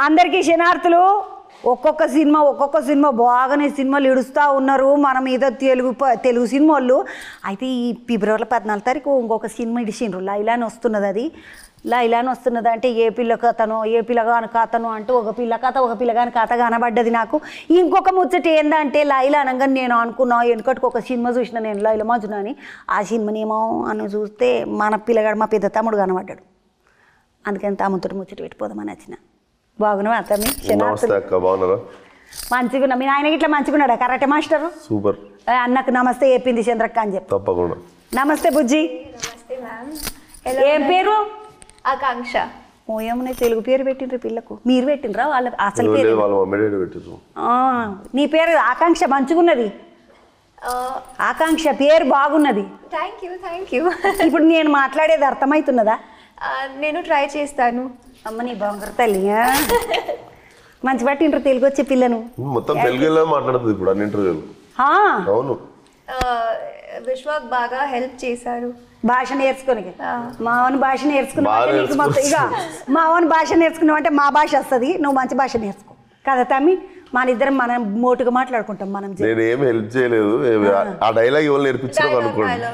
అందరికీ శనార్థులు. ఒక్కొక్క సినిమా బాగానే సినిమాలు ఇడుస్తూ ఉన్నారు మన మీద తెలుగు సినిమా వాళ్ళు. అయితే ఈ ఫిబ్రవరి 14 తారీఖు ఇంకొక సినిమా ఇడిచిండ్రు, లైలా అని వస్తున్నది. అది లైలా అని వస్తున్నది అంటే ఏ పిల్ల కథనో ఏ పిల్లగాని కథనో అంటూ ఒక పిల్లగాని కథ కనబడ్డది నాకు. ఇంకొక ముచ్చట ఏందంటే లైలా అనగా నేను అనుకున్నా వెనుకటికి ఒక సినిమా చూసిన నేను, లైలా మజ్ను అని. ఆ సినిమానేమో అని చూస్తే మన పిల్లగాడు మా పెద్ద తమ్ముడు కనబడ్డాడు. అందుకని తమ్ముతో ముచ్చట పెట్టిపోదామని వచ్చిన. బాగున్నావా అత్తమ్మి? మంచిగా ఉన్నా. మీ ఆయన ఇట్లా మంచిగా ఉన్నాడా? Karate master super. అన్నకు నమస్తే చెప్పింది చంద్రక్క అని చెప్పి. తప్పకుండా. నమస్తే బుజ్జి. నమస్తే మ్యామ్. ఏం పేరు? ఆకాంక్ష. ఓ ఏమన్నా తెలుగు పేరు పెట్టిండ్రు పిల్లకు? మీరు పెట్టినరా వాళ్ళ అసలు పేరు? నీ పేరు ఆకాంక్ష మంచిగున్నది. ఆకాంక్ష పేరు బాగున్నది. Thank you. ఇప్పుడు నేను మాట్లాడేది అర్థమవుతున్నదా? నేను ట్రై చేస్తాను. అమ్మ నీ బంగారు తల్లి, మంచి పట్టిండ్రు తెలుగు వచ్చే పిల్లను. మొత్తం తెలుగులో మాట్లాడుతుంది ఇప్పుడు అన్ని ఇంటర్వ్యూలు. అవును, విశ్వక్ బాగా హెల్ప్ చేశారు భాష నేర్చుకుని. మావని భాష నేర్చుకున్నావు నీకు మొత్తం ఇక మావని భాష నేర్చుకున్నావు అంటే మా భాష వస్తుంది. నువ్వు మంచి భాష నేర్చుకో కదా తమ్మి. మన ఇద్దరం మనం మోటుగా మాట్లాడుకుంటాం. మనం నేను ఏం హెల్ప్ చేయలేదు. ఆ డైలాగ్ ఎవరు నేర్పించారో అనుకోండి.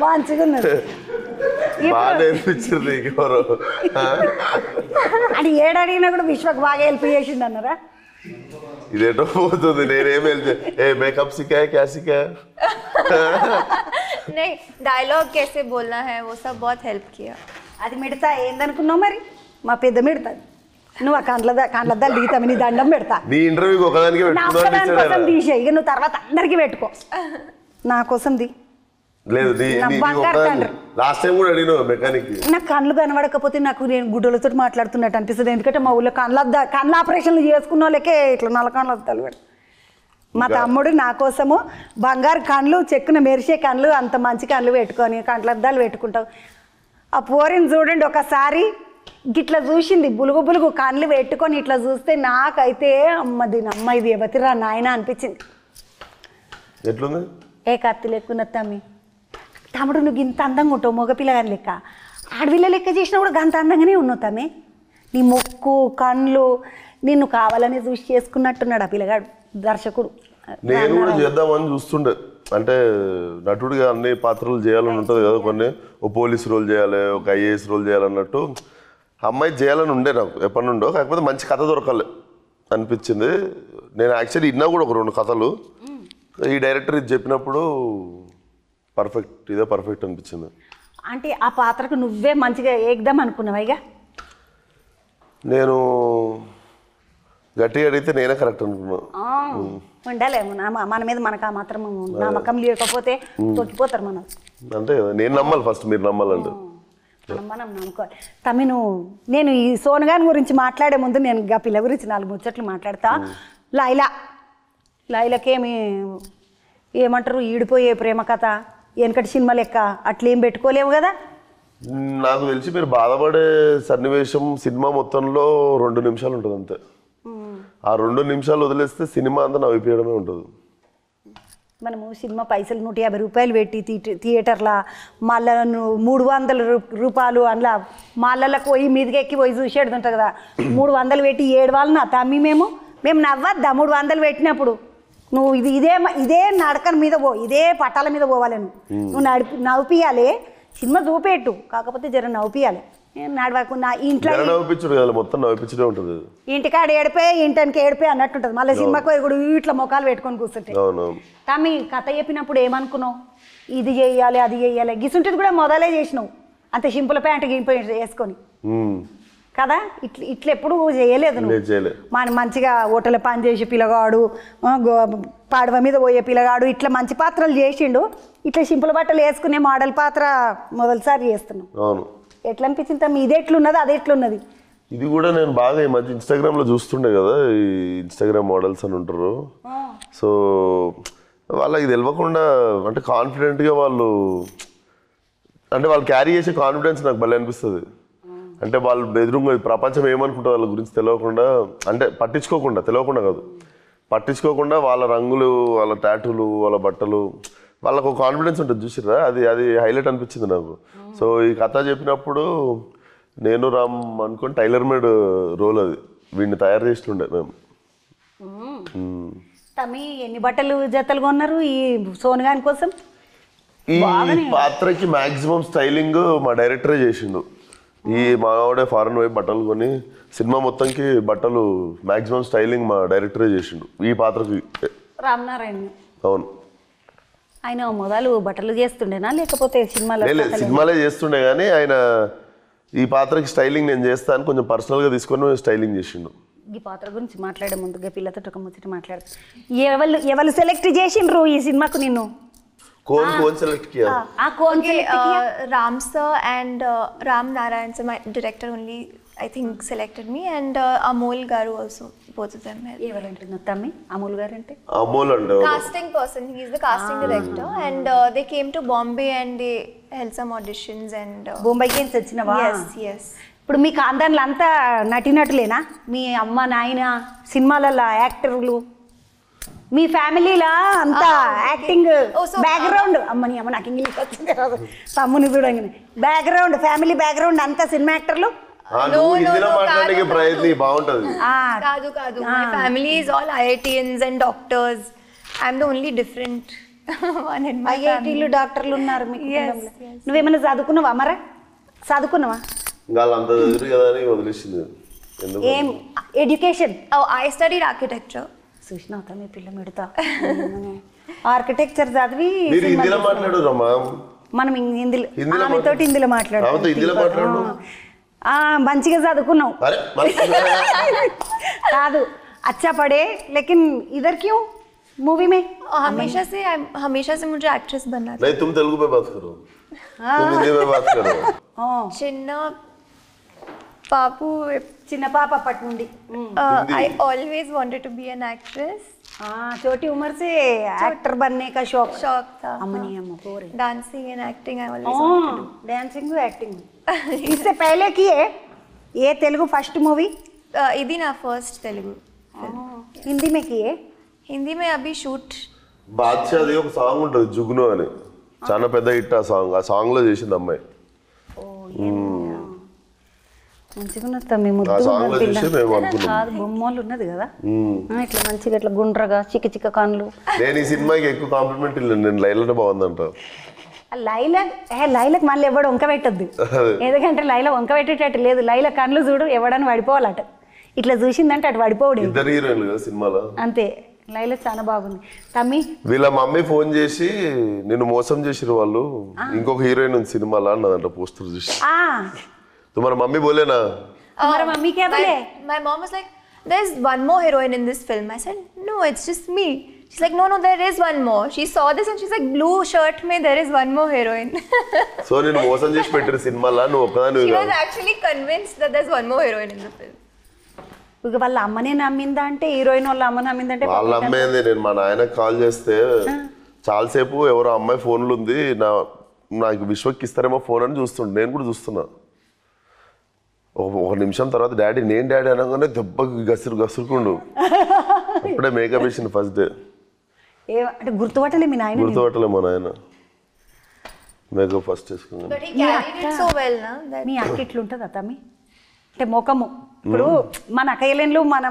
మంచిగా ఉన్నది. అది ఏడడిగినా కూడా విశ్వకు బాగా హెల్ప్ చేసింది అన్నారా? ఇదేటో పోతుంది. నేనేం హెల్ప్ మేకప్ సిక్కా క్యా సిక్కా? नहीं डायलॉग कैसे बोलना है वो सब बहुत हेल्प किया. అది మిడతా ఏందనుకున్నావు మరి? మా పెద్ద మిడతాది. నువ్వు ఆ కండ్లద్దాలు దిగుతావు, నీ దండం పెడతా. నీ ఇంటర్వ్యూకి ఒకదానికి కోసం తీసే, ఇక నువ్వు తర్వాత అందరికి పెట్టుకో. నా కోసం ది. లేదు లాస్ట్ టైం కూడా అడిగినావు మెకానిక్. నాకు కళ్ళు కనబడకపోతే నాకు నేను గుడ్డలతో మాట్లాడుతున్నట్టు అనిపిస్తుంది. ఎందుకంటే మా ఊళ్ళో కళ్ళ ఆపరేషన్లు చేసుకున్న వాళ్ళకే ఇట్లా నల్ల కళ్ళు అద్దాలు పెడతారు. మా తమ్ముడు నా కోసము బంగారు కళ్ళు, చెక్కున మెరిసే కళ్ళు, అంత మంచి కళ్ళు పెట్టుకొని కండ్లద్దాలు పెట్టుకుంటావు. ఆ పోరిని చూడండి ఒకసారి గిట్లా చూసింది, బులుగు కళ్ళు పెట్టుకొని ఇట్లా చూస్తే నాకైతే అమ్మ ఇది ఎవతిరా నాయన అనిపించింది. ఎట్లుంది? ఏ కత్తి లెక్కున్న తమ్మి. తమ్ముడు నువ్వు ఇంత అందంగా ఉంటావు మగపిల్లగాని లెక్క, ఆడపిల్ల లెక్క చేసినా కూడా గంత అందంగానే ఉన్నావు తమ్మి. నీ ముక్కు కళ్ళు నిన్ను కావాలని చూసి చేసుకున్నట్టున్నాడు ఆ పిల్లగాడు దర్శకుడు. నేను కూడా చేద్దామని చూస్తుండే, అంటే నటుడిగా అన్ని పాత్రలు చేయాలని ఉంటుంది కదా. కొన్ని ఓ పోలీస్ రోల్ చేయాలి, ఒక ఐఏఎస్ రోల్ చేయాలన్నట్టు అమ్మాయి చేయాలని ఉండే నాకు ఎప్పటి నుండో. కాకపోతే మంచి కథ దొరకాలి అనిపించింది. నేను యాక్చువల్లీ విన్నా కూడా ఒక 2 కథలు. ఈ డైరెక్టర్ ఇది చెప్పినప్పుడు ఇదే పర్ఫెక్ట్ అనిపించింది. అంటే ఆ పాత్రకు నువ్వే మంచిగా ఏకదం అనుకున్నావా? ఇక నేను గట్టిగా అడిగితే నేనే కరెక్ట్ అనుకున్నా. ఉండాలేమో మన మీద మనకు ఆ మాత్రం నమ్మకం లేకపోతే తొక్కిపోతారు మనం. అంతే కదా, నేను నమ్మాలి ఫస్ట్, మీరు నమ్మాలంటే మనం నమ్ముకోవాలి. తమ్మిను నేను ఈ సోనగాని గురించి మాట్లాడే ముందు నేను ఆ పిల్ల గురించి 4 ముచ్చట్లు మాట్లాడతా. లైలకేమి ఏమంటారు, ఈడిపోయే ప్రేమ కథ వెనకటి సినిమా లెక్క అట్లేం పెట్టుకోలేవు కదా. నాకు తెలిసి మీరు బాధపడే సన్నివేశం సినిమా మొత్తంలో 2 నిమిషాలు ఉంటుంది అంతే. ఆ 2 నిమిషాలు వదిలేస్తే సినిమా అంతా నవ్విపోయడమే ఉంటుంది. మనము సినిమా పైసలు 150 రూపాయలు పెట్టి థియేటర్లో మళ్ళీ 300 రూపాయలు అందులో మళ్ళకు పోయి మీదకి ఎక్కి పోయి చూసేది ఉంటుంది కదా. 300 పెట్టి 7 వాళ్ళు నా తమ్మి మేము నవ్వద్దా 300 పెట్టినప్పుడు? నువ్వు ఇదే నడకల మీద ఇదే పట్టాల మీద పోవాలి. నువ్వు నవ్వుపియాలి, సినిమా చూపెట్టు, కాకపోతే జర నవ్వుపియాలి. నడవకుండా ఇంట్లో ఇంటికాడ ఏడిపోయి ఇంటానికి ఏడిపోయి అన్నట్టుంటుంది. మళ్ళీ సినిమాకు కూడా ఇట్లా ముఖాలు పెట్టుకొని కూర్చుంటే. తమ్మి కథ చెప్పినప్పుడు ఏమనుకున్నావు? ఇది చెయ్యాలి అది చెయ్యాలి గిసుంటుంది కూడా మొదలే చేసినావు. అంతే సింపుల్ ప్యాంట్ వేసుకొని కదా. ఇట్లా ఎప్పుడు చేయలేదు నువ్వు. మన మంచిగా హోటల్ పని చేసే పిల్లగాడు, పాడవ మీద పోయే పిల్లగాడు, ఇట్లా మంచి పాత్రలు చేసిండు. ఇట్లా సింపుల్ బట్టలు వేసుకునే మోడల్ పాత్ర మొదటిసారి చేస్తున్నావు. ఎట్లా అనిపించింది తమ్మి? ఇది ఎట్లున్నది అది ఎట్లున్నది? ఇది కూడా నేను బాగా ఈ మధ్య ఇన్స్టాగ్రామ్లో చూస్తుండే కదా, ఈ ఇన్స్టాగ్రామ్ మోడల్స్ అని ఉంటారు. సో వాళ్ళకి తెలియకుండా అంటే కాన్ఫిడెంట్గా వాళ్ళు క్యారీ చేసే కాన్ఫిడెన్స్ నాకు భలే అనిపిస్తుంది. అంటే వాళ్ళు ఎదురుగా ప్రపంచం ఏమనుకుంటారు వాళ్ళ గురించి తెలియకుండా, అంటే పట్టించుకోకుండా వాళ్ళ రంగులు, వాళ్ళ టాటూలు, వాళ్ళ బట్టలు, వాళ్ళకు కాన్ఫిడెన్స్ ఉంటుంది చూసిర్రా, అది హైలైట్ అనిపించింది నాకు. సో ఈ కథ చెప్పినప్పుడు నేను రామ్ అనుకుని టైలర్ మేడ్ రోల్ అది వీడిని తయారు చేస్తుండే మేము. తమ్మి ఎన్ని బట్టలు జతలు కొన్నారు ఈ సోనుగాని కోసం? ఈ పాత్రకి మాక్సిమం స్టైలింగ్ మా డైరెక్టరే చేసిండు. ఈ మావాడే ఫారెన్ పోయి బట్టలు కొని సినిమా మొత్తంకి బట్టలు మాక్సిమం స్టైలింగ్ మా డైరెక్టరే చేసిండు ఈ పాత్రకి. రామనారాయణ. అవును. ఆయన మొదలు బట్టలు చేస్తుండేనా లేకపోతే సినిమాలే చేస్తుండే కానీ ఆయన ఈ పాత్రకి స్టైలింగ్ నేను చేస్తాను కొంచెం పర్సనల్గా తీసుకొని స్టైలింగ్ చేసిండు. ఈ పాత్ర గురించి మాట్లాడే ముందుగా పిల్లతో ఒక ముచ్చట మాట్లాడు. ఎవరు సెలెక్ట్ చేసిండ్రు ఈ సినిమాకు నిన్ను? कौन सेलेक्ट किया? कौन सेलेक्ट किया? Ram sir and Ram Narayan sir, my director only I think selected me, and Amol Garu also, both of them helped. ఎవరంటున్నా తమ్మి? అమూల్ గారు అంటే? అమోల్ అంటే casting person, he is the casting director, and they came to Bombay and they held some auditions and బొంబాయికి నుంచి వచ్చినవా? yes. ఇప్పుడు మీ కాందాన్లో అంతా నటినటులేనా? మీ అమ్మ నాయన సినిమాలలో యాక్టర్లు, మీ ఫ్యామిలీలా అంతా యాక్టింగ్ బ్యాక్గ్రౌండ్? అమ్మని అమ్మ నాకు ఇంగ్లీష్ వచ్చింది తమ్ముని చూడంగానే. బ్యాక్గ్రౌండ్ ఫ్యామిలీ బ్యాక్గ్రౌండ్ అంతా సినిమా యాక్టర్లు? మాట్లాడే ప్రయత్నం బాగుంటది. కాదు my family is all IITians and doctors. I'm the only different one in my family. ఐఐటీలు డాక్టర్లు ఉన్నారు మీకు. నువ్వేమైనా చదువుకున్నావా? మరా చదువుకున్నావా? అంత చదువు కదా అని వదిలేసింది. ఏం ఎడ్యుకేషన్? I studied architecture. చూసినా మీ పిల్ల మెడతా ఆర్కిటెక్చర్ చదివి హిందీలో మాట్లాడు రమ్మా. మనం హిందీలో హిందీలో మాట్లాడు. మంచిగా చదువుకున్నావు కాదు? अच्छा पढ़े लेकिन इधर क्यों मूवी में? हमेशा से मुझे एक्ट्रेस बनना था. नहीं तुम तेलुगु में बात करो, तुम हिंदी में बात करो. చిన్న పాప అప్పటి నుండి I always wanted to be an actress. छोटी उम्र से एक्टर बनने का शौक था. अम्मनी अम्मा पूरे dancing and acting I always wanted to do. Dancing acting इससे पहले किए? ये तेलुगु फर्स्ट मूवी? इदी ना फर्स्ट तेलुगु. हिंदी में किए? हिंदी में अभी शूट. బాద్షాది ఒక సాంగ్ ఉంటుంది జుగ్ను అని, చాలా పెద్ద హిట్ ఆ సాంగ్. ఆ సాంగ్ లో చేసింది అమ్మాయి. బొమ్మలు ఉన్నది కదా ఇట్లా మంచిగా ఇట్లా గుండ్రగా చిక్క చిక్క కన్నులు. నేను ఈ సినిమాకి ఎక్కువ కాంప్లిమెంట్ ఇల్లు, నేను లైలానే బాగుందంట. లైలకు మళ్ళీ ఎవడు వంక పెట్టద్దు, ఎందుకంటే లైలా వంక పెట్టేటట్టు లేదు. లైలా కన్నులు చూడు ఎవడని పడిపోవాలట, ఇట్లా చూసిందంటే అటు పడిపోవడం. ఇద్దరు హీరోయిన్లు కదా సినిమాలో. అంతే. లైలా చాలా బాగుంది. తమ్మి వీళ్ళ మమ్మీ ఫోన్ చేసి నిన్ను మోసం చేసిరు వాళ్ళు, ఇంకొక హీరోయిన్ ఉంది సినిమాలో అన్నదంట పోస్టర్ చూసి. तुम्हारा मम्मी बोले ना? हमारा मम्मी क्या बोले? My mom was like, there's one more heroine in this film. I said, no, it's just me. She's like, no, there is one more. She saw this and she's like, blue shirt mein there is one more heroine. So నేను మోసం చేసి పెట్టిన సినిమాలో నువ్వు ఒక్కదానివి She కాదు. was actually convinced that there's one more heroine in the film. ఇక వాళ్ళ అమ్మనే నమ్మిందా అంటే, హీరోయిన్ వాళ్ళ అమ్మ నమ్మిందంటే? వాళ్ళ అమ్మేంది. నేను మా నాయనకు కాల్ చేస్తే చాలాసేపు ఎవరో అమ్మాయి ఫోన్లు ఉంది, నాకు విశ్వకి ఇస్తారేమో ఫోన్ అని చూస్తుండే. నేను కూడా చూస్తున్నా. ఒక నిమిషం తర్వాత డాడీ నేను డాడీ అనగానే దెబ్బకి గసురుకుండు. అప్పుడే మేకప్ వేసింది ఫస్ట్ డే. అంటే గుర్తుపట్టలే మీ నాయన? గుర్తుపట్టలే మా నాయన మేకప్ ఫస్ట్ వేసుకున్నాను. మీ అక్క ఇట్లుంటుందా తమ్మి? అంటే మొఖము ఇప్పుడు మన అక్కయ్యలు మన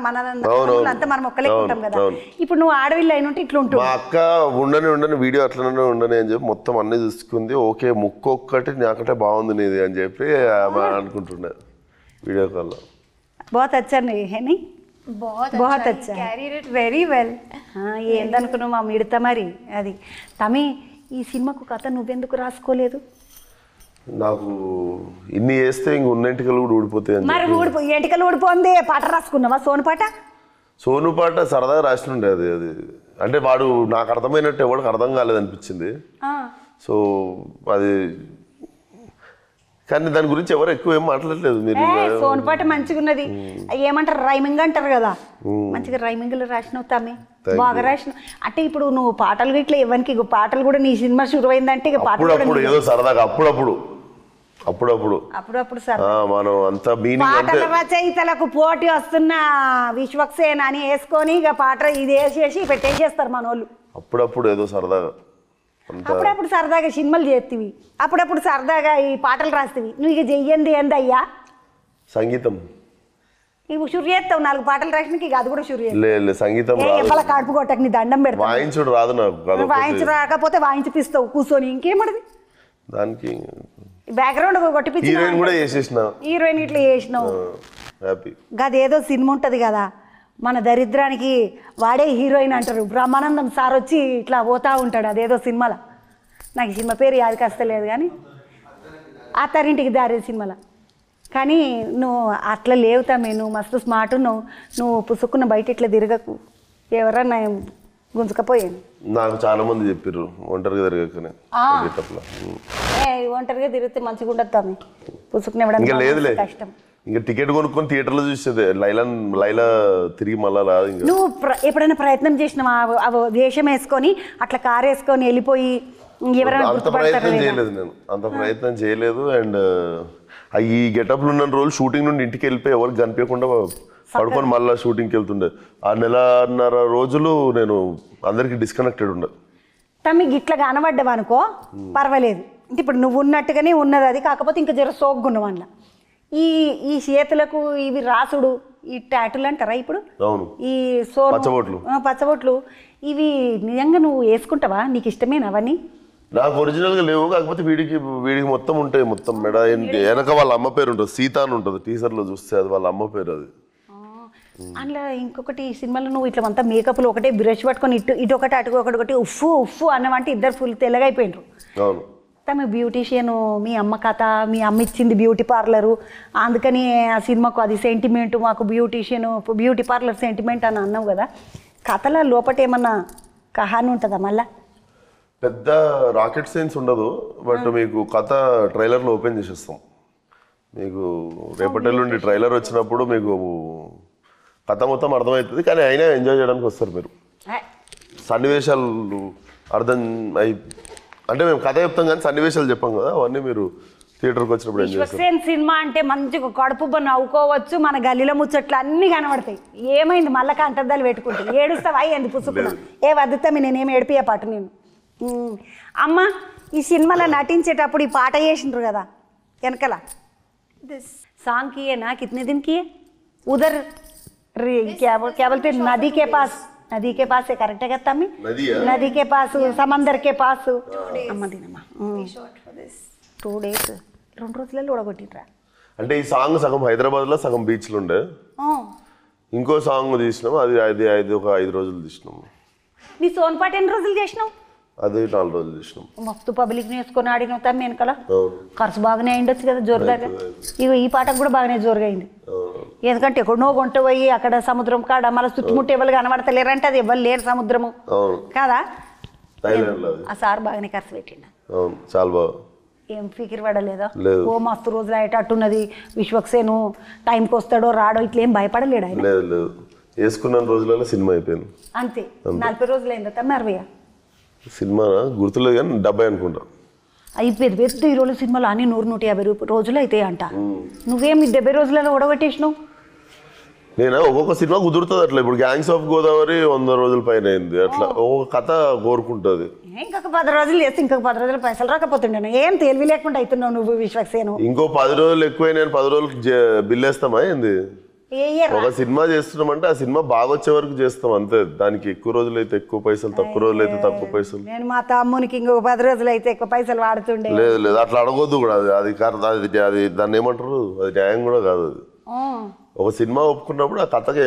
అంతా మనం ఒక్కలేక ఉంటాం కదా. ఇప్పుడు నువ్వు ఆడవిల్లు అయిన ఇట్లా ఉంటుంది. మా అక్క ఉండని వీడియో అట్లనే ఉండని అని చెప్పి మొత్తం అన్ని చూసుకుంది. ఓకే ముక్కు ఒక్కటి నాకంటే బాగుంది నీది అని చెప్పి అనుకుంటుండే वीडियो कॉल. बहुत अच्छा नहीं है नहीं? बहुत अच्छा carried it very well. ఏందనుకున్నావు మా మిడతా మరి అది. తమ్మి ఈ సినిమాకు కథ నువ్వెందుకు రాసుకోలేదు? నాకు ఇన్ని చేస్తే ఇంక ఉన్న ఎంటికలు కూడా ఊడిపోతాయి. మరి ఎంటికలు ఊడిపోంది పాట రాసుకున్నావా? సోను పాట సరదాగా రాసినుండే. అది అంటే వాడు నాకు అర్థమైనట్టు ఎవరికి అర్థం కాలేదనిపించింది. సో అది కానీ దాని గురించి ఎవరు ఎక్కువ ఏం మాట్లాడలేదు. మీరు సోను పాట మంచిగా ఉన్నది. ఏమంటారు రైమింగ్ అంటారు కదా, మంచిగా రైమింగ్లు రాసినావు తమ్మి, బాగా రాసినావు. అంటే ఇప్పుడు నువ్వు పాటలు ఇట్లా ఇవ్వనికి పాటలు కూడా నీ సినిమా షురు అయిందంటే ఇక పాటలు ఏదో సరదాగా అప్పుడప్పుడు మనం అంత పాటల రచయితలకు పోటీ వస్తున్న విశ్వక్సేన అని వేసుకొని ఇక పాట ఇది వేసేసి పెట్టేసేస్తారు మన వాళ్ళు. అప్పుడప్పుడు ఏదో సరదాగా సరదాగా సినిమాలు చేస్తేవి, అప్పుడప్పుడు సరదాగా ఈ పాటలు రాస్తేవి. నువ్వు ఇక చెయ్యండి ఏందయ్యా? సంగీతం ఇవి షురు చేస్తావు 4 పాటలు రాసినాక ఇక అది కూడా షురు చేస్తావు. లేదు సంగీతం ఎప్పల కడుపు కొట్టకు నీ దండం పెడతావు. వాయించుడు రాదు నాకు. వాయించు రాకపోతే వాయించిపిస్తావు కూర్చొని ఇంకేమడది దానికి బ్యాక్గ్రౌండ్ కొట్టిపించి హీరోయిన్ కూడా చేసేసిన. హీరోయిన్ ఇట్లా చేసినావు. హ్యాపీ. గదేదో సినిమా ఉంటుంది కదా మన దరిద్రానికి వాడే హీరోయిన్ అంటారు. బ్రహ్మానందం సార్ వచ్చి ఇట్లా పోతా ఉంటాడు అదేదో సినిమాలో. నాకు ఈ సినిమా పేరు యాదకి వస్తలేదు కానీ అత్తారింటికి దారే సినిమాలో. కానీ నువ్వు అట్లా లేవుతామే, నువ్వు మస్తు స్మార్ట్ ఉన్నావు. నువ్వు పుసుక్కున్న బయట ఇట్లా తిరగకు, ఎవరన్నా గుంజుకపోయాను. నాకు చాలా మంది చెప్పారు ఒంటరిగా తిరగకనే. ఒంటరిగా తిరిగితే మంచిగా ఉండదు పుసుక్కుని ఇంకా లేదులే, కష్టం. ఇంకా టికెట్ కొనుక్కొని థియేటర్లో చూసేది లైలా తిరిగి మళ్ళా రాదు. ఇంకా నువ్వు ఎప్పుడైనా ప్రయత్నం చేసినావా వేషం వేసుకొని అట్లా కారు వేసుకొని వెళ్ళిపోయి ఎవరైనా అంత ప్రయత్నం చేయలేదు నేను, అంత ప్రయత్నం చేయలేదు. అండ్ ఈ గెటప్లు ఉన్న రోజు షూటింగ్ నుండి ఇంటికి వెళ్ళిపోయి ఎవరికి కనిపించకుండా పడుకొని మళ్ళీ షూటింగ్కి వెళ్తుండే. ఆ 1.5 రోజులు నేను అందరికి డిస్కనెక్టెడ్ ఉండే. తమ్మి ఇట్లా కనబడ్డావు అనుకో పర్వాలేదు, అంటే ఇప్పుడు నువ్వు ఉన్నట్టుగానే ఉన్నది అది, కాకపోతే ఇంకా జర సోగ్గున్నావు అందులో. ఈ చేతులకు ఇవి రాసుడు ఈ టాటూలు అంటారా ఇప్పుడు, అవును, ఈ సోను పచ్చబొట్లు ఇవి నిజంగా నువ్వు వేసుకుంటావా? నీకు ఇష్టమేనా అవన్నీ? నాకు ఒరిజినల్గా లేవు, కాకపోతే వీడికి మొత్తం ఉంటాయి. మొత్తం మెడ వెనక వాళ్ళ అమ్మ పేరు ఉంటుంది, సీత అని ఉంటుంది. టీజర్లో చూస్తే అది వాళ్ళ అమ్మ పేరు. అది అందులో ఇంకొకటి సినిమాలో నువ్వు ఇట్లా అంతా మేకప్లు ఒకటే బ్రష్ పట్టుకొని ఇటు ఒకటి అటు ఒకటి ఉఫ్ఫు అన్నవంటే ఇద్దరు ఫుల్ తెల్లగైపోయినారు. అవును, తమ బ్యూటీషియను మీ అమ్మ కథ, మీ అమ్మ ఇచ్చింది బ్యూటీ పార్లరు, అందుకని ఆ సినిమాకు అది సెంటిమెంట్, మాకు బ్యూటీ పార్లర్ సెంటిమెంట్ అని అన్నావు కదా. కథల లోపట ఏమన్నా కహాని ఉంటుందా? మళ్ళా పెద్ద రాకెట్ సైన్స్ ఉండదు, బట్ మీకు కథ ట్రైలర్లో ఓపెన్ చేసేస్తాం. మీకు రేపటి నుండి ట్రైలర్ వచ్చినప్పుడు మీకు కథ మొత్తం అర్థమవుతుంది. కానీ అయినా ఎంజాయ్ చేయడానికి వస్తారు మీరు. సన్నివేశాలు అర్థం అంటే మేము కథ చెప్తాం కానీ సన్నివేశాలు చెప్పాం కదా, అవన్నీ మీరు థియేటర్కి వచ్చినప్పుడు ఎంజాయ్ చేస్తారు. సినిమా అంటే మంచిగా కడుపు నవ్వుకోవచ్చు, మన గల్లీలో ముచ్చట్లు అన్నీ కనబడతాయి. ఏమైంది మళ్ళీ కంటద్దాలు పెట్టుకుంటుంది, ఏడుస్తావా ఎందుకు పుసుకున్నా? ఏ వద్దుతామి నేనేమి ఏడిపియా పాటు నేను. అమ్మ ఈ సినిమాలో నటించేటప్పుడు ఈ పాట చేసిండ్రు కదా వెనకల, సాంగ్ కి నా కితనే దిన్ కి ఉదర్ क्या बोलते नदी के पास है करेक्ट है కదా తమ్మి? నది కే పాస్ సమందర్ కే పాస్. అమ్మ దీనమ్మా 2 days 2 రోజులలో ఓడగొట్టిండ్రా. అంటే ఈ సాంగ్ సగం హైదరాబాద్లో సగం బీచ్లో ఉండే, ఇంకో సాంగ్ తీసినాము, అది ఒక 5 రోజులు తీసినాము. నీ సోన్పాట ఎన్ని రోజులు చేసినావు? అది 4 రోజులు చేసినాం. మస్తు పబ్లిక్ వేసుకొని ఆడినావు తమ్మి వెనకాల. ఖర్చు బాగానే అయిండొచ్చు కదా జోరుగా. ఈ పాటకు కూడా బాగానే జోరుగా అయింది. ఎందుకంటే ఎక్కడో గుంట పోయి అక్కడ సముద్రం కాడ మళ్ళీ చుట్టుముట్టు ఎవరు కనబడతలేరంటే అది ఎవరు లేరు సముద్రము కదా. ఆ సార్ బాగానే ఖర్చు పెట్టిండు. చాలా బాగా. ఏం ఫికిర్ పడలేదా? ఓ మస్తు రోజులు అయ్యేటట్టున్నది, విశ్వక్సేను టైంకి వస్తాడో రాడో ఇట్లా ఏం భయపడలేడు ఆయన? లేదు లేదు, వేసుకున్న రోజులలో సినిమా అయిపోయింది అంతే. 40 రోజులు అయిందా తమ్మి? 60 సినిమా గుర్తులేదు కానీ 70 అనుకుంటా. అయిపోయింది పెద్ద హీరోల సినిమాలు అన్ని 100-150 రోజులు అవుతాయి అంట. నువ్వేమి 70 రోజులలో ఓడగొట్టేసినావు? నేను ఒక్కొక్క సినిమా కుదురుతుంది అట్లా. ఇప్పుడు గ్యాంగ్స్ ఆఫ్ గోదావరి 100 రోజుల పైన అయింది. అట్లా ఒక్కొక్క కథ కోరుకుంటుంది. ఇంకొక 10 రోజులు చేస్తే ఇంకొక 10 రోజులు పైసలు రాకపోతుండే. ఏం తెలివి లేకుండా అవుతున్నావు నువ్వు విశ్వక్సేను. ఇంకో 10 రోజులు ఎక్కువ నేను 10 రోజులకు బిల్ వేస్తామా ఏంది? ఒక సినిమా చేస్తున్నామంటే ఆ సినిమా బాగా వచ్చే వరకు చేస్తాం అంతే. దానికి ఎక్కువ రోజులు అయితే ఎక్కువ పైసలు, తక్కువ రోజులు అయితే తక్కువ పైసలు. నేను మా తమ్మునికి ఇంకొక 10 రోజులు అయితే ఎక్కువ పైసలు వాడుతుండే. లేదు లేదు, అట్లా అడగొద్దు కూడా. అది దాన్ని ఏమంటారు, అది న్యాయం కూడా కాదు. అది ఒక సినిమా ఒప్పుకున్నప్పుడు ఆ కథకి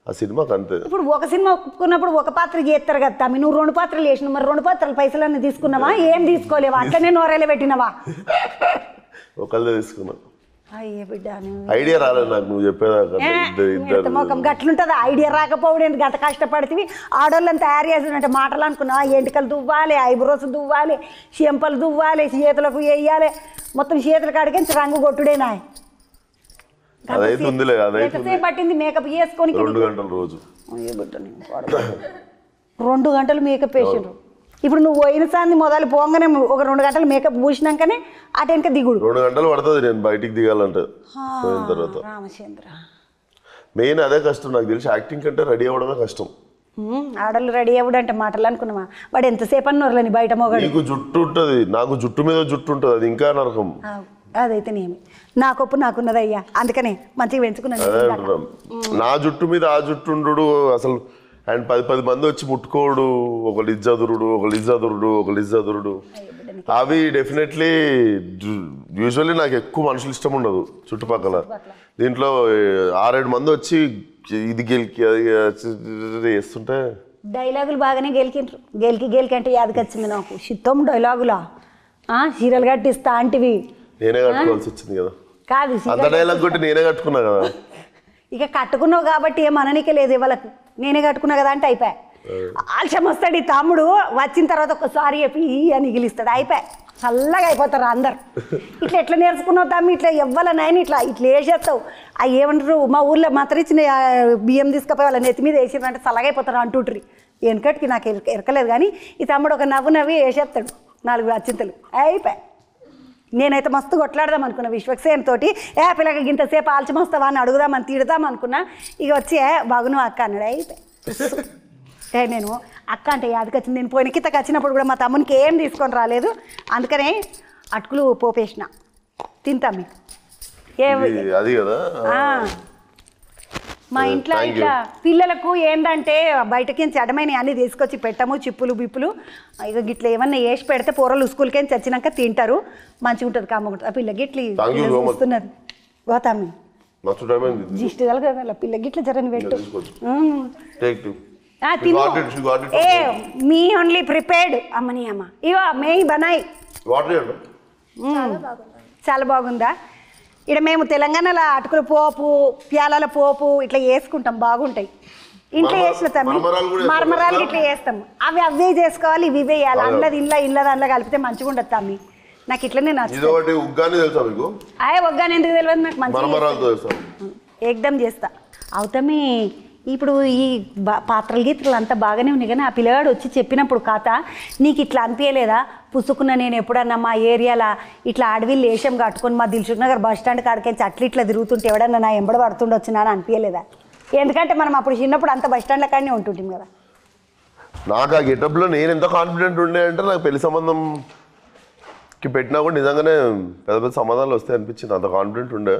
ఆ సినిమాకి అంతే. ఇప్పుడు ఒక సినిమా ఒప్పుకున్నప్పుడు ఒక పాత్ర చేస్తారు కదా తమ్మి, నువ్వు 2 పాత్రలు చేసినావు. మరి 2 పాత్రలు పైసలన్నీ తీసుకున్నావా? ఏం తీసుకోలేవా? అట్లనే నోరేలా పెట్టినవా? ఒకళ్ళే తీసుకున్నా. అయ్యే బిడ్డ, ఐడియా రాలేదు నాకు నువ్వు చెప్పేదాకా. మొఖం గట్లుంటుందా? ఐడియా రాకపోవడం గత కష్టపడితే ఆడోళ్ళని తయారు చేసినట్టు మాటలు అనుకున్నావా? ఎంటికలు దువ్వాలి, ఐబ్రోస్ దువ్వాలి, చెంపలు దువ్వాలి, చేతులకు వేయాలి, మొత్తం చేతులు కాడికి రంగు కొట్టుడేనా? ఎంతసేపు పట్టింది మేకప్ చేసుకొని? 2 గంటలు రోజు. 2 గంటలు మేకప్ వేసిండ్రు. ఇప్పుడు నువ్వు పోయిన సార్ని మొదలు పోగానే ఒక 2 గంటలు మేకప్ పూసినాకనే అటు వెనక దిగుడు. 2 గంటలు పడుతుంది నేను బయటికి దిగాలంటే. పోయిన తర్వాత రామచంద్ర మెయిన్ అదే కష్టం నాకు తెలిసి. యాక్టింగ్ కంటే రెడీ అవ్వడమే కష్టం. ఆడలు రెడీ అవ్వడం అంటే మాటలు అనుకున్నావా? వాడు ఎంతసేపు అన్నోర్లని బయట మొగడు. నీకు జుట్టు ఉంటుంది, నాకు జుట్టు మీద జుట్టు ఉంటుంది, అది ఇంకా నరకం. అదైతే నేమి నా కొప్పు నాకున్నదయ్యా, అందుకనే మంచిగా పెంచుకున్నది. అదే అంటున్నాం. నా జుట్టు మీద ఆ జుట్టు ఉండు అసలు. అండ్ 10 మంది వచ్చి ముట్టుకోడు, ఒకళ్ళు ఇజ్జదురుడు. అవి డెఫినెట్లీ యూజువల్లీ నాకు ఎక్కువ మనుషులు ఇష్టం ఉండదు చుట్టుపక్కల. దీంట్లో 6-7 మంది వచ్చి ఇది గెలికి అది చేస్తుంటే డైలాగులు బాగానే గెలికి అంటే యాదకొచ్చింది నాకు. చిత్తం డైలాగులా చీరలు కట్టిస్తా అంటివి. నేనే కట్టుకోవాల్సి వచ్చింది కదా. కాదు అంత డైలాగ్ కొట్టి నేనే కట్టుకున్నా కదా. ఇక కట్టుకున్నావు కాబట్టి ఏం అననికే లేదు వాళ్ళకు. నేనే కట్టుకున్నా కదా అంటే అయిపోయా. ఆల్చం వస్తాడు ఈ తమ్ముడు, వచ్చిన తర్వాత ఒకసారి చెప్పి అని గిలిస్తాడు, అయిపోయా. చల్లగా అయిపోతారు అందరు. ఇట్లా ఎట్లా నేర్చుకున్నావు తమ్మి, ఇట్లా ఎవ్వాలనైనా ఇట్లా వేసేస్తావు. అవి ఏమంటారు, మా ఊర్లో మాత్రం ఇచ్చిన బియ్యం తీసుకుపోయి వాళ్ళ నెత్తి మీద వేసిందంటే చల్లగా అయిపోతారు అంటుండ్రి. వెనకటికి నాకు ఎరకలేదు కానీ ఈ తమ్ముడు ఒక నవ్వి వేసేస్తాడు 4 అచ్చింతలు, అయిపోయా. నేనైతే మస్తు కొట్లాడదాం అనుకున్నా విశ్వక్సేన్ తోటి. పిల్లగా ఇంతసేపు ఆల్చం వస్తావా అని అడుగుదామని తిడదాం అనుకున్నా. ఇక వచ్చి బాగును అక్క అన్నాడు. అయిపోయి నేను అక్క అంటే యాదకొచ్చింది. నేను పోయిన కిందకి వచ్చినప్పుడు కూడా మా తమ్మునికి ఏం తీసుకొని రాలేదు, అందుకనే అటుకులు పోపేసిన తింటాం మీకు. అది కదా మా ఇంట్లో ఇట్లా పిల్లలకు ఏంటంటే బయటకి అడమైన అన్నీ తీసుకొచ్చి పెట్టము, చిప్పులు బిప్పులు. ఇక గిట్లా ఏమన్నా వేసి పెడితే పూరలు స్కూల్కి చచ్చినాక తింటారు, మంచిగా ఉంటుంది కమ్మగుంటుంది. ఆ పిల్ల గిట్లి చూస్తున్నది పోతాము జిస్ట్ కలగల పిల్ల గిట్ల జరని పెట్టు. మీ ఓన్లీ ప్రిపేర్డ్ అమ్మని అమ్మ ఇగో మే బనాయి చాలా బాగుందా. ఇక్కడ మేము తెలంగాణలో అటుకుల పోపు, ప్యాలాల పోపు ఇట్లా వేసుకుంటాం, బాగుంటాయి. ఇంట్లో వేసిన తమ్మి మరమరాలు ఇట్లా వేస్తాము. అవే చేసుకోవాలి, ఇవి వేయాలి. అందులో కలిపితే మంచిగా ఉండదు తమ్మి. నాకు ఇట్లనే నచ్చుతుంది. ఒగ్గాని ఎందుకు తెలియదు నాకు, మంచిగా ఏకదం చేస్తా. అవుతామే. ఇప్పుడు ఈ పాత్రలు గీతలు అంతా బాగానే ఉన్నాయి కానీ ఆ పిల్లగాడు వచ్చి చెప్పినప్పుడు కథ నీకు ఇట్లా అనిపించలేదా, పుసుకున్న నేను ఎప్పుడన్నా మా ఏరియాలో ఇట్లా అడవిలు లేషం కట్టుకొని మా దిల్సుఖ్ నగర్ బస్ స్టాండ్ కాడికి అట్లా ఇట్లా తిరుగుతుంటే ఎవడన్నా నా ఎంబడ పడుతుండొచ్చినా అని అనిపించలేదా? ఎందుకంటే మనం అప్పుడు చిన్నప్పుడు అంత బస్ స్టాండ్ల కాడనే ఉంటుంటాం కదా. నాకు ఆ గెటప్లో నేను ఎంత కాన్ఫిడెంట్ ఉండే అంటే నాకు పెళ్లి సంబంధంకి పెట్టినా కూడా నిజంగానే పెద్ద సంబంధాలు వస్తాయి అనిపించింది. అంత కాన్ఫిడెంట్ ఉండే.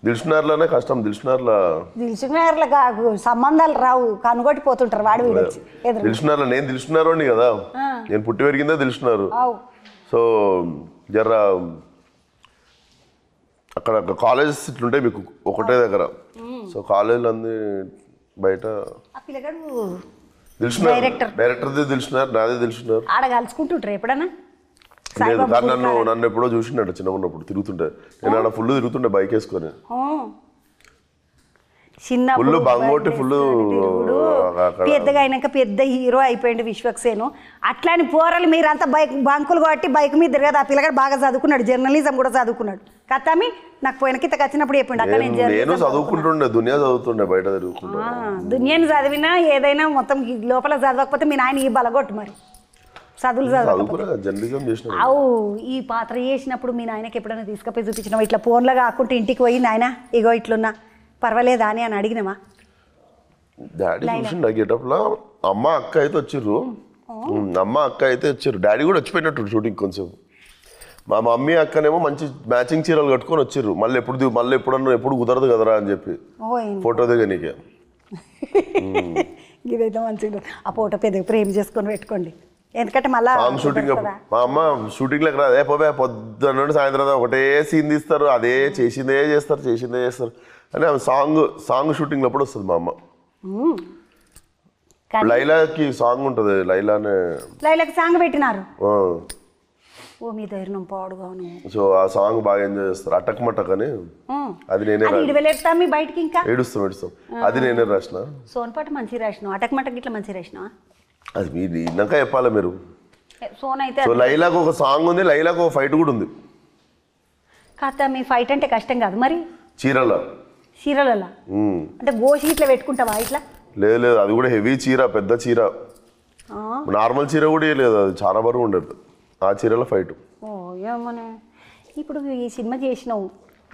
దిల్సుఖ్నగర్లోనే కష్టం. దిల్సుఖ్నగర్లో సంబంధాలు రావు, కనుగొట్టిపోతుంటారు వాడు వీడు. దిల్సుఖ్నగర్లో నేను దిల్సుఖ్నగర్ని కదా, నేను పుట్టి పెరిగిందే దిల్సుఖ్నగర్. సో జర అక్కడ కాలేజెస్ ఇట్లుంటాయి మీకు ఒకటే దగ్గర. సో కాలేజీలు అన్ని బయట. డైరెక్టర్ది దిల్సుఖ్నగర్, నాదే దిల్సుఖ్నగర్. ఆడ కలుసుకుంటుంటారు ఎప్పుడన్నా? లేదు కానీ నన్ను ఎప్పుడో చూసిండట చిన్నగా ఉన్నప్పుడు తిరుగుతుంటే. నేను ఆడ ఫుల్ తిరుగుతుండే బైక్ వేసుకొని. ఫుల్ బంగోటి ఫుల్. పెద్దగా అయినాక పెద్ద హీరో అయిపోయింది విశ్వక్సేను. అట్లాని పోరలు మీరంతా బంకులు కొట్టి బైక్ మీద తిరగదు. ఆ పిల్లగాడు బాగా చదువుకున్నాడు, జర్నలిజం కూడా చదువుకున్నాడు. కథమి నాకు పోయిన కిందకి వచ్చినప్పుడు చెప్పిండు అక్కడ నేను చదువుకుంటుండే, దునియా చదువుతుండే, బయట తిరుగుతుండే. దునియాని చదివినా ఏదైనా మొత్తం లోపల చదవకపోతే మీ నాయన ఈ బలగొట్టు మరి చదువులు అవు. ఈ పాత్ర చేసినప్పుడు మీ నాయనకి ఎప్పుడైనా తీసుకపోయి చూపించినావా? ఇట్లా ఫోన్లో కాకుంటే ఇంటికి పోయి నాయన ఇగో ఇట్లున్నా పర్వాలేదా అని అడిగినావా? డాడీ చూసిండు గెటప్లో. అమ్మ అక్క అయితే వచ్చారు. డాడీ కూడా వచ్చిపోయినట్టు షూటింగ్ కొంచెం. మా మమ్మీ అక్కనేమో మంచి మ్యాచింగ్ చీరలు కట్టుకొని వచ్చారు. మళ్ళీ ఎప్పుడు కుదరదు కదరా అని చెప్పి ఫోటో దిగా నీకే. ఇదైతే మంచిగా ఆ ఫోటో పెద్ద ఫ్రేమ్ చేసుకొని పెట్టుకోండి. ఎందుకంటే మళ్ళీ షూటింగ్ మా అమ్మ షూటింగ్లోకి రాదే పోవే, పొద్దున్న నుండి సాయంత్రం ఒకటే సీన్ తీస్తారు, అదే చేసిందే చేస్తారు అని ఆమె సాంగ్ షూటింగ్ అప్పుడు వస్తుంది మా అమ్మ. లైలాకి సాంగ్ ఉంటుంది, లైలాకి సాంగ్ పెట్టినారు. ఓ మీ ధైర్యం పాడుగాను. సో ఆ సాంగ్ బాగా ఎంజాయ్ చేస్తారు. అటక్ మటక్ అని అది నేనే బయటకి ఇంకా ఏడుస్తాం అది నేనే రాసిన. సోన్పాట మంచి రాసిన, అటక్ మటక్ ఇట్లా మంచి రాసిన. అది మీరు ఇంకా చెప్పాలి మీరు. సోన్ అయితే సో లైలాకు ఒక సాంగ్ ఉంది, లైలాకు ఒక ఫైట్ కూడా ఉంది. కాస్త మీ ఫైట్ అంటే కష్టం కాదు మరి? చీరల అంటే గోషి ఇట్లా పెట్టుకుంటావా ఇట్లా? లేదు అది కూడా హెవీ చీర, పెద్ద చీర. నార్మల్ చీర కూడా లేదు, అది చాలా బరువు ఉండదు. ఆ చీరల ఫైట్. ఏమోనే. ఇప్పుడు ఈ సినిమా చేసినావు,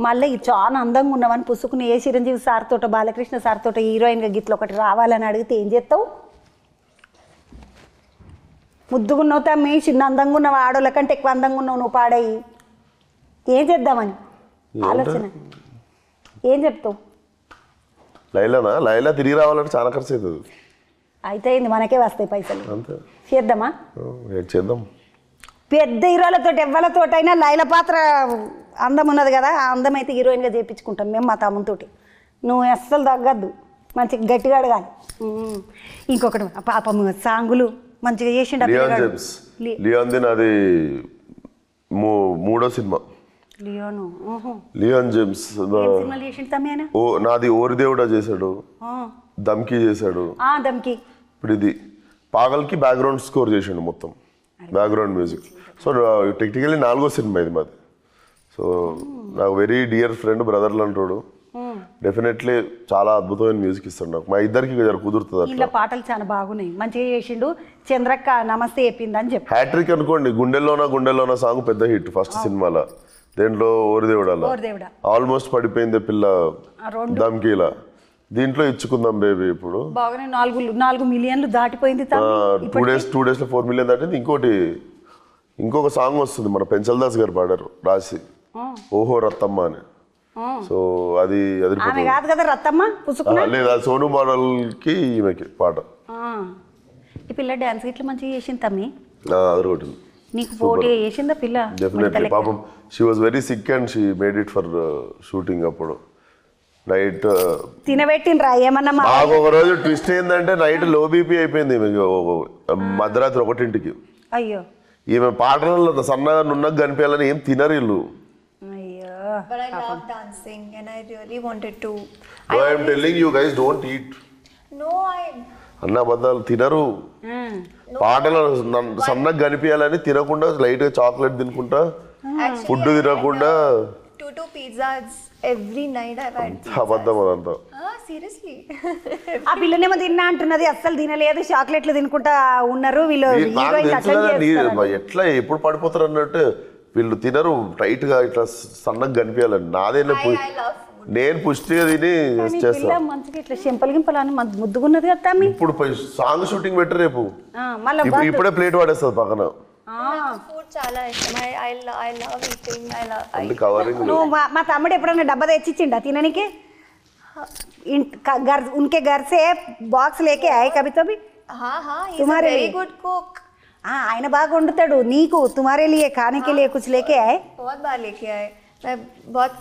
మళ్ళీ చాలా అందంగా ఉన్నావని పుసుకుని ఏ చిరంజీవి సార్ తోట, బాలకృష్ణ సార్ తోట హీరోయిన్గా గిట్ల ఒకటి రావాలని అడిగితే ఏం చేస్తావు? ముద్దుగున్నావు తమ్మి, చిన్న అందంగా ఉన్నావు, ఆడోళ్ళ కంటే ఎక్కువ అందంగా ఉన్నావు నువ్వు. పాడయి ఏం చేద్దామని ఆలోచన ఏం చెప్తావు? లైలా తిరిగి రావాలంటే చాలా ఖర్చు అవుతుంది. అయితే మనకే వస్తాయి పైసలు. అంతే చేద్దామా? చేద్దాం. పెద్ద హీరోలతో ఎవరితోటైనా లైల పాత్ర అందం ఉన్నది కదా, ఆ అందం అయితే హీరోయిన్గా చేయించుకుంటాం మేము మా తమ్ముతోటి. నువ్వు అస్సలు తగ్గద్దు, మంచిగా గట్టిగా అడగాలి. ఇంకొకటి పాపం సాంగులు మంచిగా చేసిండు. లియోన్ది నాది మూడో సినిమా. లియోన్ జేమ్స్ నాది ఓరి దేవుడా చేశాడు, దమ్కి చేశాడు. ఇప్పుడు ఇది పాగల్కి బ్యాక్గ్రౌండ్ స్కోర్ చేసిండు, మొత్తం బ్యాక్గ్రౌండ్ మ్యూజిక్. సో టెక్నికల్లీ 4వ సినిమా ఇది మాది. సో నాకు వెరీ డియర్ ఫ్రెండ్, బ్రదర్ లాంటోడు. డెఫినెట్లీ చాలా అద్భుతమైన మ్యూజిక్ ఇస్తాడు నాకు. మా ఇద్దరికి కుదురుతుంది. ఇలా పాటలు చాలా బాగున్నాయి, మంచిగా చేసిండు. చంద్రక్క నమస్తే చెప్పిందని చెప్పి హ్యాట్రిక్ అనుకోండి. గుండెల్లోన సాంగ్ పెద్ద హిట్ ఫస్ట్ సినిమాలో. దేంట్లో ఓరిదేవుడాల ఆల్మోస్ట్ పడిపోయింది పిల్ల, దమ్కీలా. దీంట్లో ఇచ్చుకుందాం బేబీ ఇప్పుడు బాగానే 4 మిలియన్లు దాటిపోయింది. 2 డేస్ లో 4 మిలియన్ దాటింది. ఇంకొక సాంగ్ వస్తుంది, మన పెంచల్ దాస్ గారు పాడారు రాసి, ఓహో రత్తమ్మ అని. సో అది కాదు కదా రత్తమ్మ, లేదు అది సోను మోడల్ కి ఈమెకి పాట. ఈ పిల్ల డాన్స్ ఇట్లా మంచిగా చేసింది తమ్మి. అది నీకు పోటీ చేసిందా పిల్ల? డెఫినెట్లీ. పాపం she was very sick and she made it for shooting. అప్పుడు నైట్ తినబెట్టినరా ఏమన్నా? మాకు ఒక రోజు ట్విస్ట్ ఏంటంటే నైట్ లో బీపీ అయిపోయింది మధ్యరాత్రి 1ంటికి. అయ్యో. ఈమె పాటలలో సన్నగా నున్నగా కనిపించాలని ఏం తినరు వీళ్ళు. But I love dancing and I really wanted to. No, I am telling you guys, don't eat. No, అన్న బద్దాలు తినరు. పాటలు సన్నగా కనిపించాలని తినకుండా లైట్ గా చాక్లెట్ తినుకుంటా, ఫుడ్ తినకుండా 2 pizzas every night I've had. అబద్ధం అదంతా. Seriously. ఆ పిల్లనేమో తిన్నా అంటున్నది, అస్సలు తినలేదు, చాక్లెట్లు తినుకుంటా ఉన్నారు వీళ్ళు. ఎట్లా ఎప్పుడు పడిపోతారు అన్నట్టు వీళ్ళు తినరు, టైట్ గా ఇట్లా సన్నగా కనిపించాలని. నాదేనా నేను పుష్టిగా తిని చేస్తాను. మంచిగా ఇట్లా సింపుల్ గింపల్ అని ముద్దుగున్నది కదా. ఇప్పుడు సాంగ్ షూటింగ్ పెట్టి రేపు ఇప్పుడే ప్లేట్ వాడేస్తుంది పక్కన. మా తమ్ముడు ఎప్పుడన్నా డబ్బా తెచ్చిచ్చిండా తిననికి? उनके घर से बॉक्स लेके आए कभी तो भी? हाँ हाँ, he is a very good cook. ఆయన బాగా వండుతాడు. నీకు तुम्हारे लिए खाने के लिए कुछ लेके आए? बहुत बार लेके आए. मैं बहुत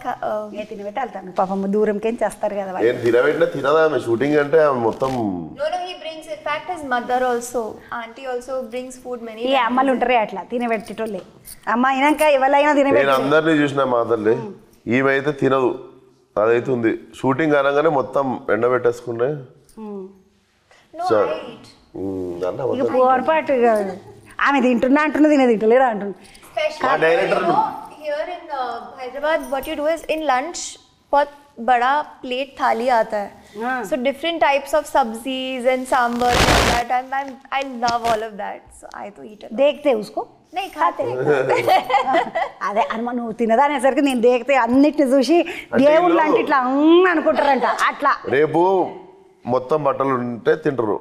తినబెట్టాలి పాపం, దూరంకేం చేస్తారు కదా. నేను తినబెట్టినా తినదా ఆమె షూటింగ్ అంటే మొత్తం. No, he brings, in fact his mother also, auntie also brings food many. ఈ అమ్మలు ఉంటారే అట్లా తినబెట్టేటోళ్ళే. అమ్మ అయినాక ఎవరైనా తినబెట్టి. నేను అందరినీ చూసిన మా తల్లి, ఈమె అయితే తినదు. అదైతే ఉంది. షూటింగ్ అనగానే మొత్తం ఎండబెట్టేసుకునే. పొరపాటు ఆమె తింటున్నా అంటున్నది, నేను తింటలేరా అంటున్నా. Here in Hyderabad, what you do is in lunch, बहुत बड़ा plate थाली आता है. So different types of sabzis and sambar and that, and I love all of that. So I to eat it. देखते उसको? नहीं खाते. అదే అమ్మ నువ్వు తినదా అనేసరికి నేను దేకితే అన్నిటిని చూసి దేవుళ్ళు అంటే ఇట్లా అనుకుంటారంట. అట్లా రేపు మొత్తం బట్టలు ఉంటే తింటారు,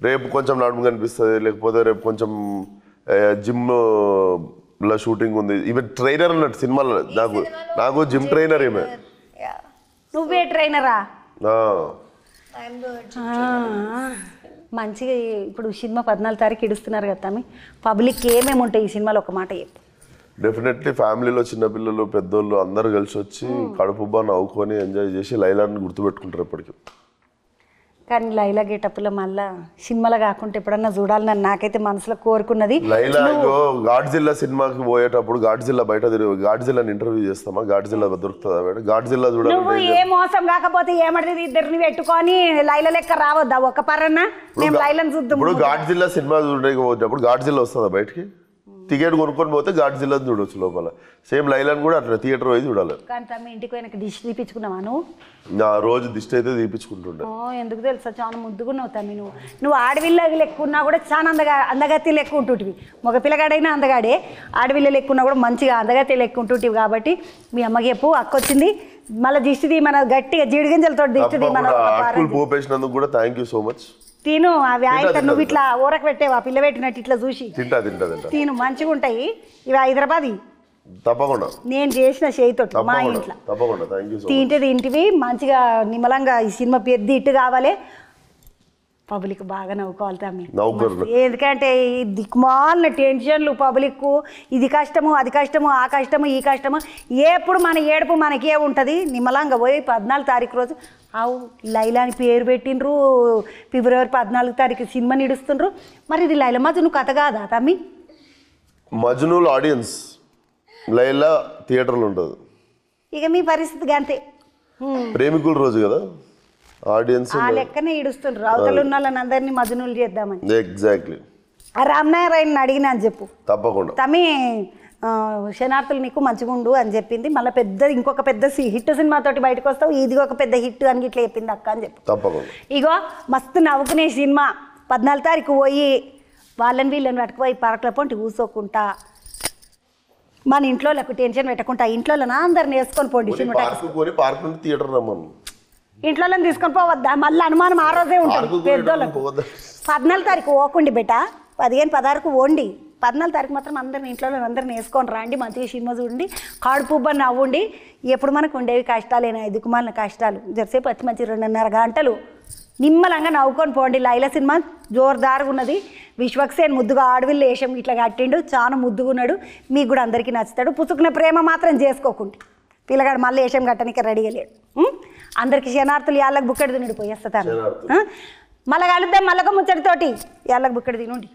రేపు కొంచెం నడుము కనిపిస్తుంది, లేకపోతే రేపు కొంచెం జిమ్ లో షూటింగ్ ఉంది. ఈమె ట్రైనర్ అన్నట్టు సినిమాలో. నాకు జిమ్ ట్రైనర్ ఈమె. నువ్వే ట్రైనరా? I'm the మంచిగా. ఇప్పుడు సినిమా 14 తారీఖు ఇడుస్తున్నారు కదా తమ్మి, పబ్లిక్ ఏమేమి ఉంటాయి ఈ సినిమాలో ఒక మాట చెప్పు. డెఫినెట్లీ ఫ్యామిలీలో చిన్నపిల్లలు పెద్దోళ్ళు అందరు కలిసి వచ్చి కడుపుబ్బా నవ్వుకొని ఎంజాయ్ చేసి లైలాని గుర్తుపెట్టుకుంటారు ఎప్పటికీ. కానీ లైలా గెటప్లో మళ్ళా సినిమాలో కాకుండా ఎప్పుడన్నా చూడాలని నాకైతే మనసులో కోరుకున్నది. లైలా గాడ్జిల్లా సినిమాకి పోయేటప్పుడు గాడ్జిల్లా బయట గాడ్జిల్లాని ఇంటర్వ్యూ చేస్తామా? గాడ్జిల్లా దొరుకుతుందా? గాడ్జిల్లా చూడాలి. నువ్వు ఏ మోసం కాకపోతే ఏమంటది, ఇద్దరిని పెట్టుకొని లైలా లెక్క రావద్దా ఒక పరన్నా? మేము లైలాని చూద్దాం. ఇప్పుడు గాడ్జిల్లా సినిమా చూడడానికి పోయేటప్పుడు గాడ్జిల్లా వస్తుందా బయటికి? టికెట్ కొనుక్కొని పోతే గాడ్జిల్లా చూడవచ్చు లోపల. సేమ్ లైలాని కూడా అట్లా థియేటర్ పోయి చూడాలి. కానీ తమ్మి ఇంటికి పోయినాక దిష్టి తీపించుకున్నావా నువ్వు? నా రోజు దిష్టి అయితే తీపించుకుంటుండే. ఎందుకు తెలుసా, చాలా ముద్దుగున్నావు తమ్మి. నువ్వు ఆడవిల్ల లెక్క ఉన్నా కూడా చాలా అందగత్తి లెక్క ఉంటుంటివి. మగ పిల్లగాడైనా అందగాడే, ఆడవిల్ల లెక్క ఉన్నా కూడా మంచిగా అందగత్తి లెక్క ఉంటుంటివి. కాబట్టి మీ అమ్మకి చెప్పు, అక్క వచ్చింది మళ్ళీ దిష్టిది మన గట్టిగా జీడిగింజలతో దిష్టిది మన పోపేసినందుకు కూడా థ్యాంక్ యూ సో మచ్. తిను అవి ఆయన నువ్వు ఇట్లా ఊరకు పెట్టేవా పిల్ల పెట్టినట్టు ఇట్లా చూసి తింటా తిను మంచిగా ఉంటాయి. ఇవి హైదరాబాద్ తప్పకుండా నేను చేసిన చేయితోటి మా తప్పకుండా ఇంట్లో తప్పకుండా థ్యాంక్ యూ సో తింటే తింటివి మంచిగా నిమ్మలంగా ఈ సినిమా పెద్ద ఇట్టు కావాలి పబ్లిక్ బాగా నవ్వుకోవాలి తమ్మి నవ్వుకోరు. ఎందుకంటే ఈ దిక్కుమాలిన టెన్షన్లు పబ్లిక్ ఇది కష్టము అది కష్టము ఆ కష్టము ఈ కష్టము ఎప్పుడు మన ఏడుపు మనకే ఉంటుంది నిమ్మలంగా పోయి 14 తారీఖు రోజు అవు లైలాని పేరు పెట్టిండ్రు ఫిబ్రవరి 14 తారీఖు సినిమా నిడుస్తుండ్రు మరి ఇది లైలా మజ్ను కథ కాదా తమ్మి మజ్నూల్ ఆడియన్స్ లైలా థియేటర్లో ఉంటుంది ఇక మీ పరిస్థితిగా అంతే ప్రేమికుల రోజు కదా ఆడియన్స్ ఆ లెక్కనే ఇడుస్తుండ్రు అవతల ఉన్న వాళ్ళని అందరినీ మజ్నులు చేద్దామని ఎగ్జాక్ట్లీ ఆ రామనారాయణ అడిగినా అని చెప్పు తప్పకుండా తమ్మి శనార్థులు నీకు మంచిగా ఉండు అని చెప్పింది మళ్ళీ పెద్ద ఇంకొక పెద్ద హిట్ సినిమాతోటి బయటకు వస్తావు ఇది ఒక పెద్ద హిట్ అని ఇట్లా చెప్పింది అక్క అని చెప్పు తప్పకుండా ఇగో మస్తు నవ్వుకునే సినిమా 14 తారీఖు పోయి వాళ్ళని వీళ్ళని పట్టుకుపోయి పార్కులో పొంటి కూసోకుంటా మన ఇంట్లో టెన్షన్ పెట్టకుండా ఇంట్లో అందరిని వేసుకొని పోండి సినిమా పార్క్ నుండి థియేటర్ రమ్మను ఇంట్లో తీసుకొని పోవద్దా మళ్ళీ అనుమానం ఆ రోజే ఉంటుంది పెద్దోళ్ళకు 14 తారీఖు ఓకుండి బెట 15, 16కు ఓండి 14 తారీఖు మాత్రం అందరిని ఇంట్లో అందరిని వేసుకొని రండి మంచిగా సినిమా చూడండి కాడుపుబ్బ నవ్వండి ఎప్పుడు మనకు ఉండేవి కష్టాలేనా దిక్కుమాలిన కష్టాలు జరసేపు వచ్చి మంచి 2.5 గంటలు నిమ్మలంగా నవ్వుకొని పోండి లైలా సినిమా జోరుదారుగా ఉన్నది విశ్వక్సేన్ ముద్దుగా ఆడవిల్లు వేషం ఇట్లా కట్టిండు చాలా ముద్దుగా ఉన్నాడు మీకు కూడా అందరికీ నచ్చుతాడు పుచ్చుకున్న ప్రేమ మాత్రం చేసుకోకుండి పిల్లగాడు మళ్ళీ వేషం కట్టడానికి రెడీగా లేడు అందరికి శనార్థులు యాళ్ళకు బుక్కడి తినుడు పోయేస్తాను మళ్ళీ కలుద్దాం మళ్ళొక ముచ్చటితోటి యాళ్ళకు బుక్కడి తినండి